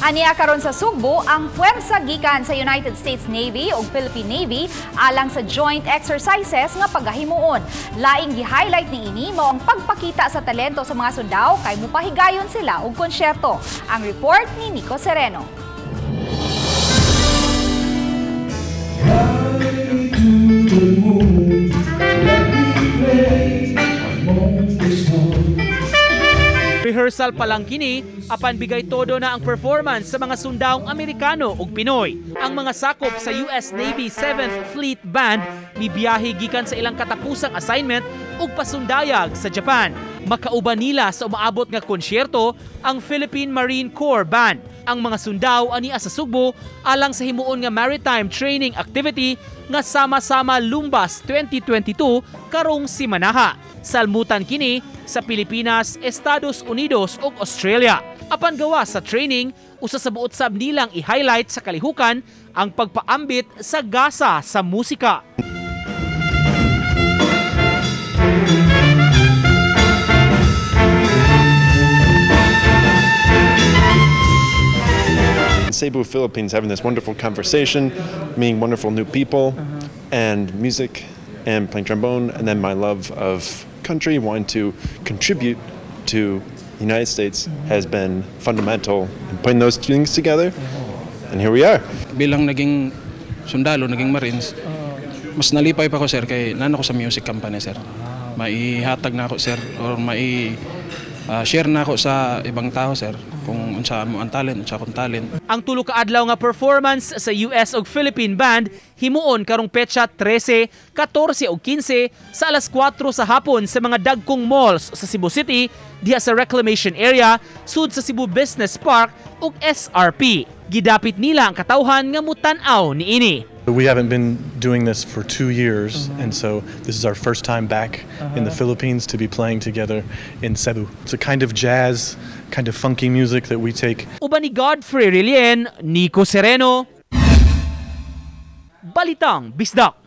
Aniya karon sa Sugbo ang puwersa gikan sa United States Navy ug Philippine Navy alang sa joint exercises nga pagahimuon. Laing gi-highlight niini mao ang pagpakita sa talento sa mga sundao kay mupahigayon sila og konsyerto. Ang report ni Nico Sereno. Rehearsal pa lang kini, apan bigay todo na ang performance sa mga sundaong Amerikano ug Pinoy. Ang mga sakop sa US Navy 7th Fleet Band mibiyahe gikan sa ilang katapusang assignment ug pasundayag sa Japan. Makauban nila sa umaabot nga konsyerto ang Philippine Marine Corps Band. Ang mga sundaw ania sa Sugbo alang sa himuon nga maritime training activity nga sama-sama Lumbas 2022 karong simanaha. Salmutan kini sa Pilipinas, Estados Unidos ug Australia. Apan gawa sa training, usa sa buot sab nilang i-highlight sa kalihukan ang pagpaambit sa gasa sa musika. Cebu, Philippines, having this wonderful conversation, meeting wonderful new people, and music, and playing trombone, and then my love of country, wanting to contribute to the United States has been fundamental in putting those things together, and here we are. Bilang naging sundalo, naging Marines, mas nalipay pa ko, sir, kay nano ko sa music company, sir. Maihatag na ako, sir, or share na ako sa ibang tao, sir, kung unsa mo ang talent, unsa akong talent. Ang tulo ka adlaw nga performance sa US ug Philippine Band himuon karong petsa 13, 14 ug 15 sa alas 4 sa hapon sa mga dagkong malls sa Cebu City, diha sa Reclamation Area, sud sa Cebu Business Park ug SRP. Gidapit nila ang katawhan nga mutan-aw niini. We haven't been doing this for 2 years, and so this is our first time back in the Philippines to be playing together in Cebu. It's a kind of jazz, kind of funky music that we take. Uban ni Godfrey Rilien, Nico Sereno, Balitang Bisdak.